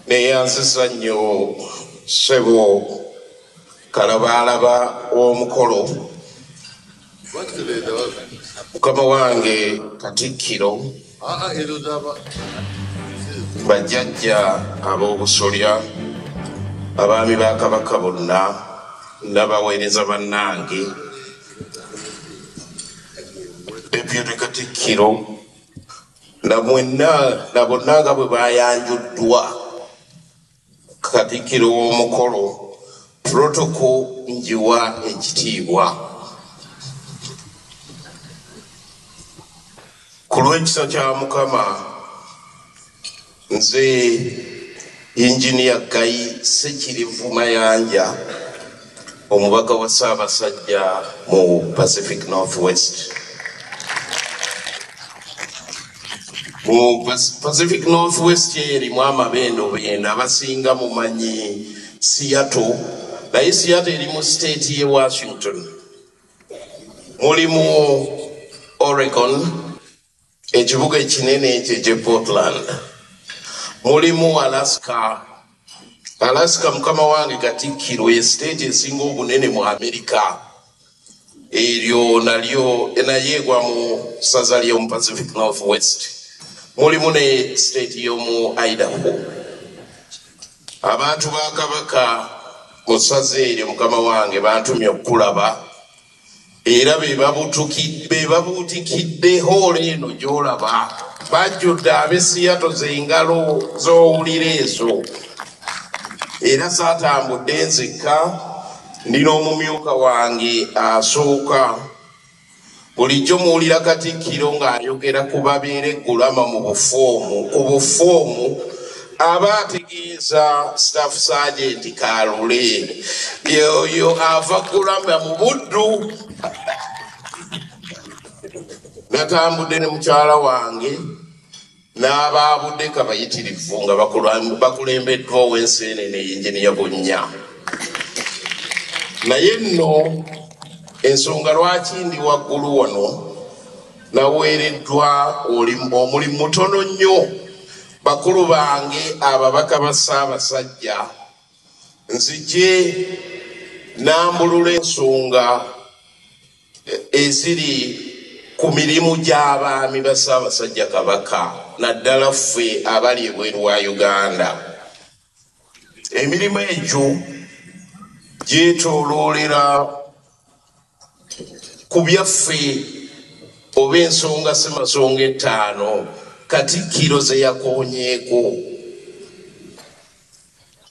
neyanzisa nnyo ssebo kalabalaba w'omukolo mukama wange Katikkiro bajjajja ab'obusolya abaami ba Kabaka bonna n'abaweereza bannange Deputy Katikkiro na bonna nga bwe bayanjuddwa Katikkiro w'omukolo protoko njiwa ekitiibwa ku lw'ekisa kya Mukama nze Engineer Guy Ssekirivu Mayanja omubaka wa Ssaabasajja mu Pacific Northwest. Mu Pacific Northwest erimu amabendo benda abasinga mumanyi Seattle, naye Seattle eri mu state ye Washington, mulimu Oregon ekibuga ekinene ekye Portland, mulimu Alaska mukama wange Katikkiro ye state esinga obunene mu America, eryo nalyo nayeegwa mu ssaza ly'omu Pacific Northwest. Mulimu ne state y'omu Idaho. Abantu ba Kabaka mu ssaza eryo mukama wange bantumye okulaba era be babuutikidde hoolo eno gy'olaba bajjudde ab'e Seattle z'engalo z'owulira ezo. Era saatambudde nzekka, ndina omumyuka wange asooka. Bulijjo muwulira Katikkiro ng'ayogera ku babeera eggulama mu bufoomu aba ategeeza Staff Sergeant Kalule yoyo ava ggulama mu buddu. Natambudde ne mukyala wange n'abaabudde kabayitirivu nga bakulembeddwa ow'enseenene Engineer Bunnya. Naye nno ensonga lwaki ndi waggulu wano naweereddwa omulimu mutono nnyo bakulu bange ababaka ba Ssaabasajja, nzije nambulula ensonga eziri ku mirimu gy'abaami ba Ssaabasajja Kabaka naddala ffe abali ebweru wa Uganda. Emirimu egyo gyetooloolera ku byaffe oba ensonga ssemasonga ettaano Katikkiro ze yakoonyeeko.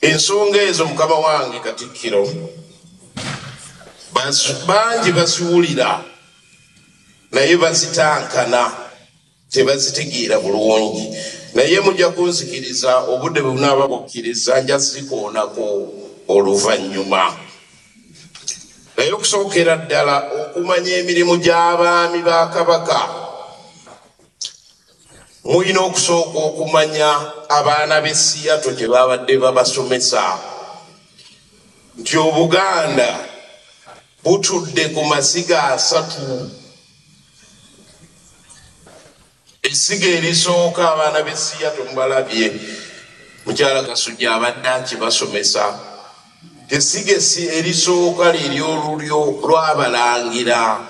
Ensonga ezo mukama wange Katikkiro bangi baziwulira naye bazitankana tebazitegeera bulungi, naye mujja kunzikiriza obudde bwe bunaaba bukkiriza nja zikoonako oluvannyuma. Naye okusookera ddala okumanya emirimu gy'abaami ba Kabaka, mulina okusooka okumanya abaana b'e Seattle gye babadde babasomesa nti Obuganda butudde ku masiga 3. Essiga erisooka abaana b'e Seattle mubalabye mukyala Kasujja abadde akibasomesa. Essiga erisooka ly'olulyo lw'Abalangira.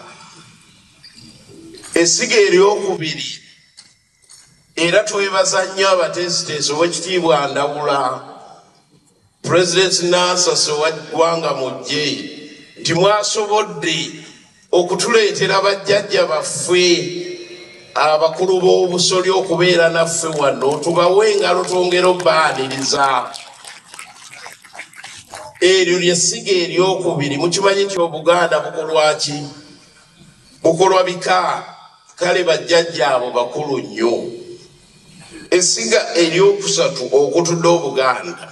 Essiga eryokubiri era twebaza nnyo abateesiteesi ow'ekitiibwa Ndawula, President Nansasi owa ggwanga mujje nti mwasobodde okutuleetera bajjajja baffe abakulu b'obusolya okubeera naffe wano, tubawe engalo twongera obbaaniriza. Eryo ly'essiga eryokubiri. Mukimanyi nti Obuganda bukolwa ki? Bukolwa bika, kale bajjajja abo bakulu nnyo. Essiga eryokusatu okutudde Obuganda,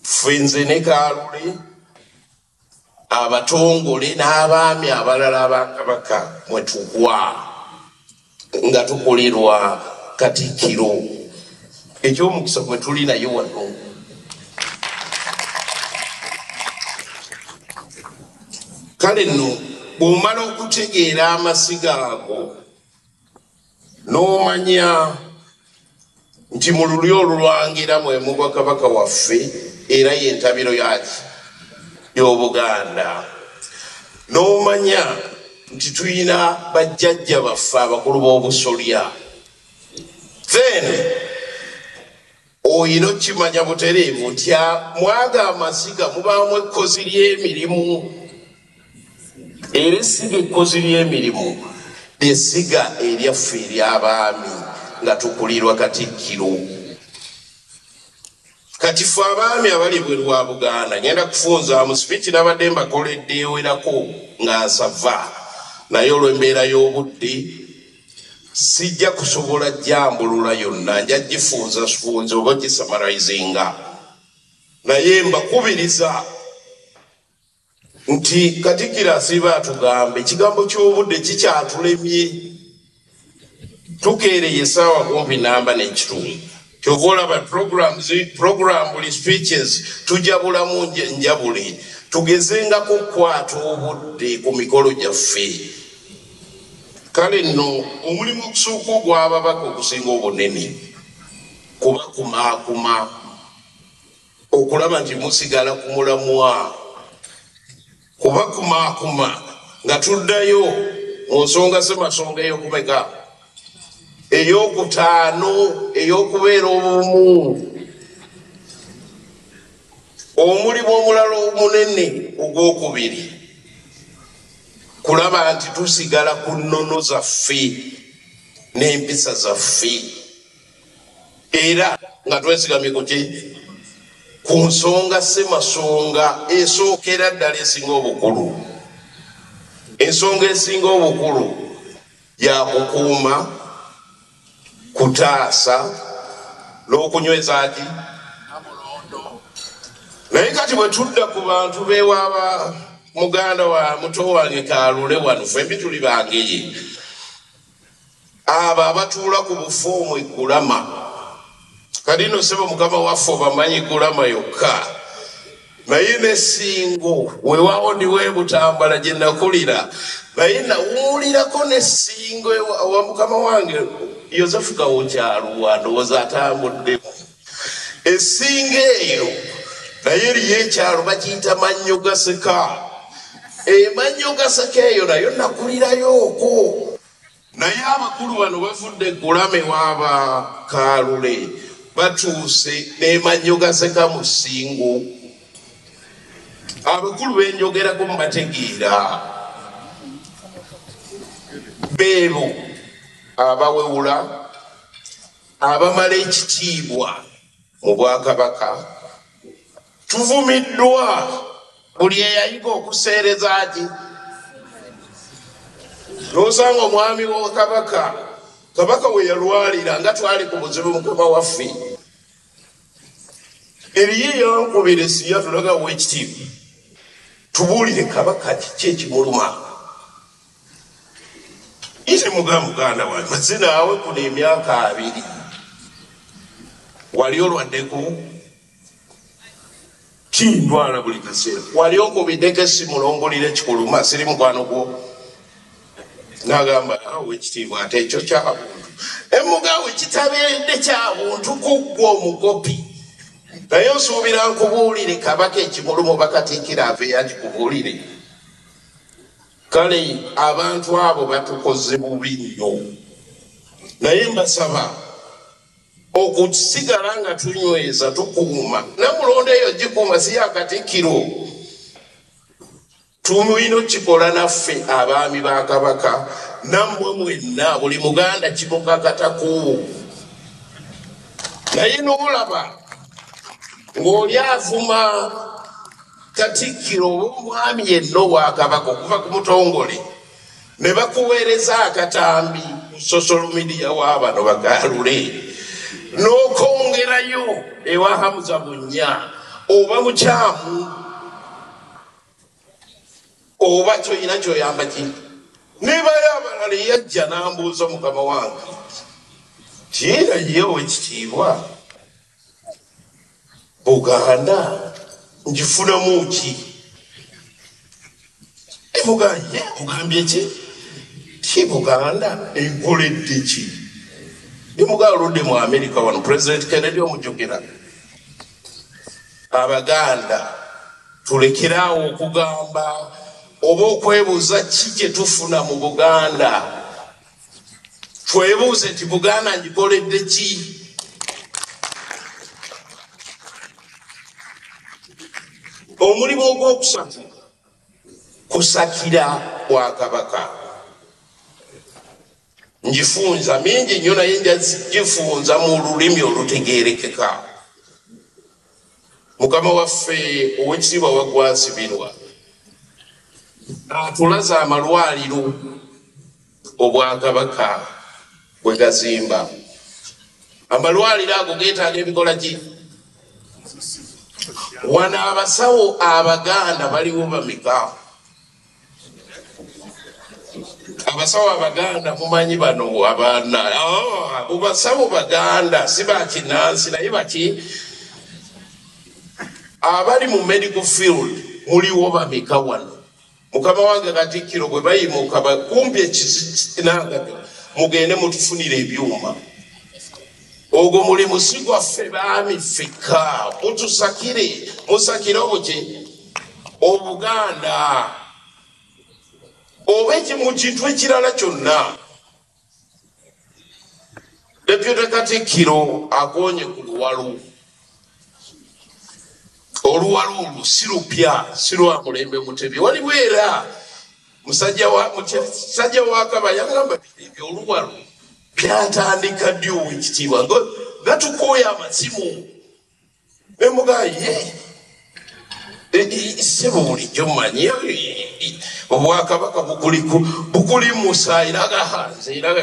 ffe nze ne Kalule, abatongole n'abaami abalala aba Kabaka mwe tugwa nga tukolirwa Katikkiro. Ekyomukisa mwe tuli naye wano. Kale nno bw'omala okutegeera amasiga ago n'omanya nti mu lulyo olulwangira mwe mugwa kabaka waffe era yentabiro yaki y'Obuganda. N'omanya nti tuyina bajjajja baffe abakulu b'obusolya. Then oyina okimanya butereevu nti mwaga amasiga mubaamu ekkozi ly'emirimu. Era essiga ekkozi ly'emirimu ly'essiga eryaffe ery'abaami nga tukulirwa Katikkiro. Kati ffe abaami abali bweru wa Buganda ngenda kufunzaamu sipiiki nabadde mbakoledde ewerako nga nsava, naye olw'embeera y'obudde sijja kusobola jambulula yonna, nja gifunza oba gisamarizinga. Naye mbakubiriza nti Katikkiro asiiba atugambe ekigambo ky'obudde kikyatulemye. Tukeereye essaawa kumpi namba n'ekitundu. Kyova olaba program buli speeches tujabulamu njabule. Tugezengako okukwata obudde ku mikolo gyaffe. Kale nno omulimu okusooka ogw'ababaka okusinga obunene kubakumaakuma okulaba nti musigala ku mulamwa, kubakumaakuma nga tuddayo mu nsonga ssemasonga ey'okumeka ey'okutaano ey'okubeera obumu. Omulimu omulala omunene ogwokubiri kulaba nti tusigala ku nnono zaffe n'empisa zaffe, era nga twesigamye kuki ku nsonga ssemasonga esookera ddala esinga obukulu. Ensonga esinga obukulu yakukuuma, kutaasa n'okunyweza ki amulondo. Naye kati bwe tudda ku bantu beewaaba muganda wa muto wange Kaalule wano fembi tuli bangeye abo abatuula ku bufoomu Igulama. Kati nno sebo mukama waffe obamanyi Igulama yokka, naye n'essingo weewaawo ndiwe Butambala gye nakulira, naye nawuulirako n'essingo wa mukama wange Yosefu Kawokyaluwa ndowooza atambuddemu. Essingo eyo naye eriyo ekyalo bakiyita Mannyogaseka. Mannyogaseka eyo nayo nakulirayooko, naye abakulu bano bavudde Igulama ewaaba Kaalule batuuse ne Mannyogaseka mu Ssingo. Abakulu benjogerako mubategeera beebo abawewula abamala ekitiibwa mu Bwakabaka. Tuvumiddwa buli eyayiga okuseereza ki n'osanga omwami wa kabaka we yalwalira nga twali ku buzibu mukama waffe. Eriyo eyankubira esiya tulaga w'ekitiibwa tubuulire kabaka kiki ekimuluma. Ise muganda wange mazze naawe kuno emyaka 2 wali olwaddeko kindwala buli kaseera, wali onkubiddeko essimu longolira ekikuluma siri mukwano gwo. N'agamba awe ekitiibwa ate ekyo kya buntu. Emugaawe kitabeeredde kya buntu kuggwa omukopi, naye osuubira nkubuulire kabaka ekimulumu Bakatikkiro ave yakikubuulire. Kale abantu abo batukoze bubi nnyo, naye mbasaba okusigala nga tunyweza tukuuma. Namulondo eyo gikuuma si ya Katikkiro. Tulina okikola naffe abaami ba Kabaka, nammwe mwenna buli Muganda kimukakatako. Naye n'olaba ng'oli avuma Katikkiro oba omwami yenna owa Kabaka okuva ku mutongole ne bakuweereza akatambi ku social media w'abano Bakaalule, n'okongerayo ewa Hamza Bunnya oba mukyamu oba kyoyina kyoyamba ki. Nebayo abalala yajja n'ambuuza mukama wange kiera yeewo ekitiibwa Buganda ngifunamu ki? Emugambye ki? Ki Buganda enkoledde ki? Imuga oludde mu America wano President Kennedy omujjukira. Abaganda tulekerawo okugamba oba okwebuuza ki kye tufuna mu Buganda. Twebuuze nti Buganda ngikoledde ki? Omulimu ogwokusatu kusakira Bwakabaka. Njifunza mingi nnyo naye njifunza mu lulimi olutegeerekeka. Mukama waffe Oweekitiibwa Waggwansibirwa atulaza amalwaliro Obwakabaka bwe gazimba. Amalwaliro ago geetaaga ebikola ki? Wano abasawo Abaganda baliwo bameka? Abasawo Abaganda mumanyi bano abaana basawo Baganda si bakinansi naye baki abali mu medical field muliwo bameka wano. Mukama wange Katikkiro bwe bayimuka bakumpi ekizinanga mugende mutufunire ebyuma. Ogwo mulimu si gwaffe baami ffekka, mutusakire musakire obuki Obuganda oba mu kintu ekirala kyonna. Deputy Katikkiro akonye ku luwalu. Oluwalu olwo si lupya si lwa mulembe Mutebi. Waliwo era musajja wa Kaba yagamba ebyo oluwalu byatandika ddi Oweekitiibwa gatukooya amasimu emugaye sebo bulijjo mmanyi Obwakabaka bukuli musaayi nagahanze era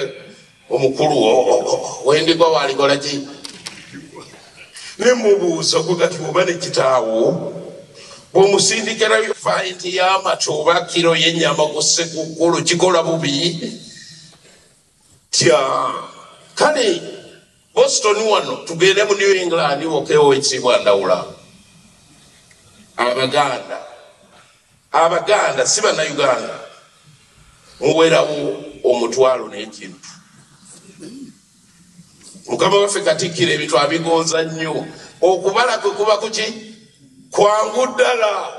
omukulu wendigwa walikola ki? Nemubuuza kugati oba ne kitaawo bw'omusindikira fainti y'amata oba kiro y'ennyama ku ssekukkulu kikola bubi tya. Kale Boston wano tugende mu New England wokewo Oweekitiibwa Ndawula. Abaganda si Bannayuganda muwerawo omutwalo n'ekintu. Mukama waffe Katikkiro ebintu abigonza nnyo. Okubala kwe kuba kuki? Kwangu ddala.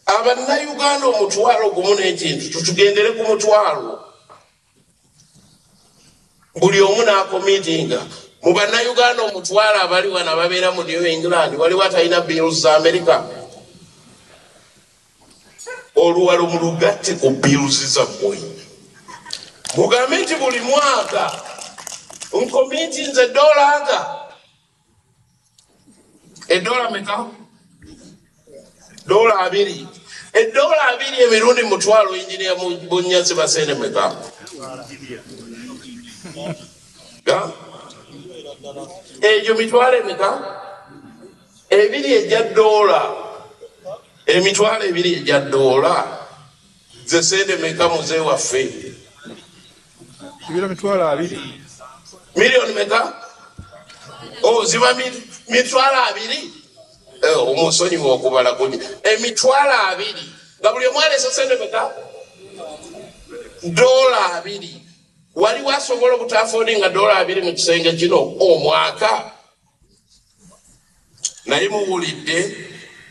Abannayuganda omutwalo gumu n'ekintu tutugendere ku mutwalo. Buli omu n'akomitinga. Mu Bannayuganda omutwalo abali wano ababeera mu New England waliwo atalina bills za America. Oluwalo mulugatte ku bills zammwe. Mugambe nti buli mwaka nkomiti nze $1 nga $2 meka? $2 $2 emirundi mutwalo injiniya Bunyasi Basene meka? Ejo mitwalo meka? $2 ejja $1. Emitwalo $2 ejja $1. Ze sende meka muzee waffe? Mitwalo 2. Million meka? Ziba mitwalo 2? Omusonyi w'okubala kunyi. Emitwalo 2 nga buli omu aleese sente meka? $2. Waliwo asobola obutaafodinga $2 mu kisenge kino omwaka? Naye muwulidde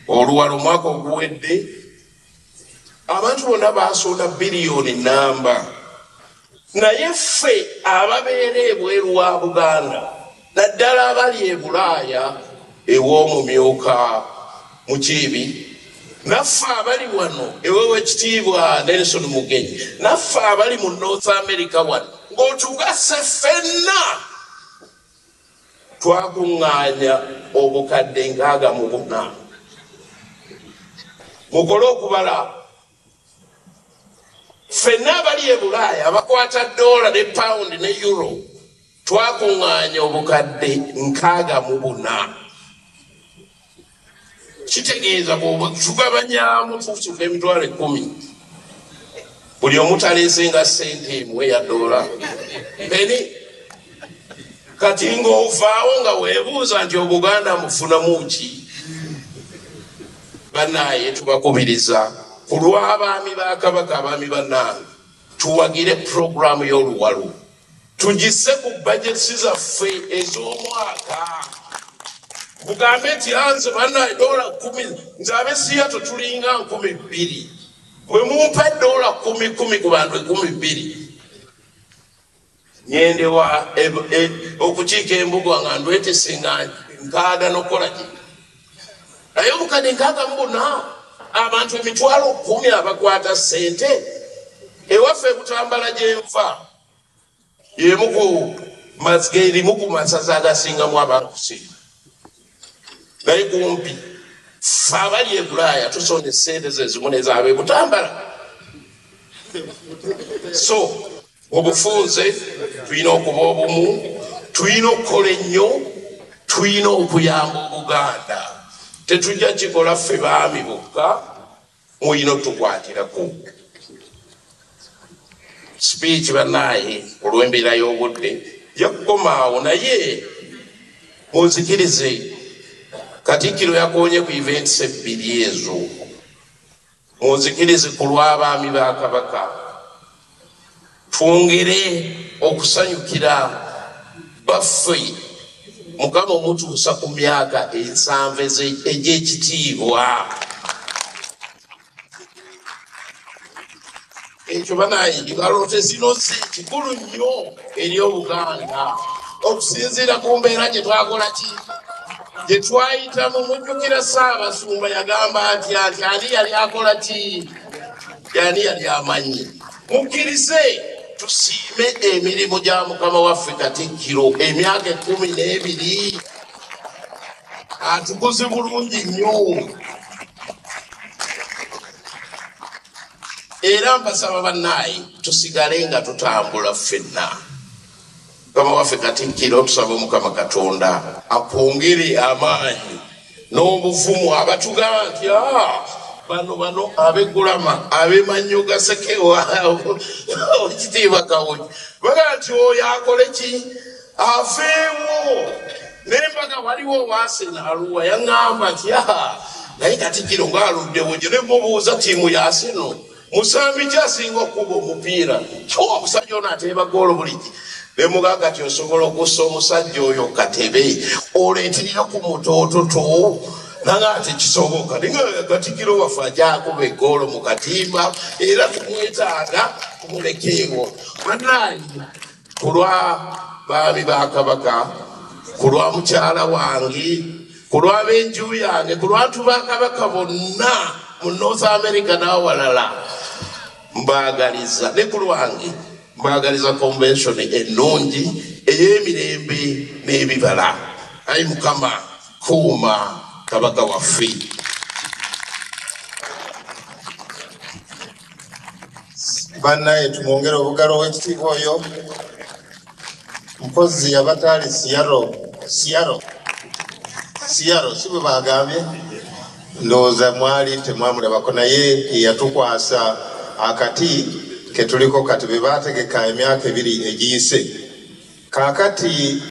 oluwalo omwaka oguwedde abantu bonna baasonda biliyoni namba. Naye ffe ababeera ebweru wa Buganda naddala abali e Bulaaya ew'omumyuka mu Kiibi naffe abali wano ew'Oweekitiibwa Nelson Mugenyi naffe abali mu North America wano ng'otugase ffenna twakuŋŋaanya obukadde 64. Mukole okubala ffenna abali e Bulaaya abakwata $, ne pound ne euro twakuŋŋaanya obukadde 64. Kitegeeza tugabanyaamu tufuka emitwalo 10. Buli omu taleesenga ssente emu eya $. Kati ng'ovaawo nga weebuuza nti Obuganda mufunamu ki? Bannaaye tubakubiriza ku lw'abaami ba Kabaka abaami bannange tuwagire puroguramu y'oluwalo. tugisse ku budgets zaffe ez'omwaka mugambe nti anze bannaye $10 nze ab'Seattle tulinga 2,000 bwe mumpa $10 ku bantu 2,000 nyendewa okukiika embuga nga ndwetese nga nkaaga n'okukola ki naye obukadde 64 abantu 10,000 abakwata ssente ewaffe Butambala gyenva erimu ku masaza agasingamu abankusi naye kumpi ffe abali e Bulaaya tusonde ssente zezimu nezaabe Butambala. So obufunze tulina okuba obumu, tulina okukola ennyo, tulina okuyamba Obuganda. Tetujja kikola ffe baami bokka, mulina otukwatirako. Speech bannaye olw'embeera y'obudde yakukomaawo naye munzikirize Katikkiro yakonye ku events 2 ezo. Munzikirize ku lw'abaami ba Kabaka twongere okusanyukira baffe Mukama omutuusa ku myaka 7 egy'ekitiibwa. Ekyo banaye ngalote zino kikulu nnyo eri Obuganda okusinziira ku mbeera gye twakola ki gye twayita mu mujjukira Ssaabasumba yagamba nti ani yali akola ki yani yali amanyi. Mukkirize tusiime emirimu gya Mukama waffe Katikkiro emyaka 12 atukuze bulungi nnyo. Era mbasaba bannaye tusigale nga tutambula ffenna. Mukama waffe Katikkiro tusaba Mukama Katonda akwongere amaanyi n'obuvumu abatugamba nti bano ab'eggulama ab'emannyo gasekewa ekitiibwa Kawuki baga nti oyo akole ki aveewo. Nembaga waliwo Owaasena Arua yaŋŋamba nti naye Katikkiro ng'aluddewo gye ne mubuuza ttiimu ya Arsenal musambi kyasinga okuba omupiira kyowa omusajja ono ateeba goolo buliki ne mugaga ti osobola okussa omusajja oyo katebe oleeterera ku mutoototo nanga ate kisoboka ninga Katikkiro waffe ajakuba egoolo mu katimba era tumwetaaga tumulekeewo. Bannaye ku lwa baami ba Kabaka, ku lwa mukyala wange, ku lw'ab'enju yange, ku lw'abantu ba Kabaka bonna mu North America n'awalala mbaagaliza ne ku lwange mbaagaliza convention ennungi ey'emirembe n'ebibala. Ayi Mukama kuuma Kabaka waffe. Bannaye tumwongere obugalo w'ekitiibwa oyo mpozi abataali Siyaro si bwe bagambye ndowooza mwali temwamulabako naye yatukwasa akati ketuliko kati be baategeka emyaka 2 egiyise kaakati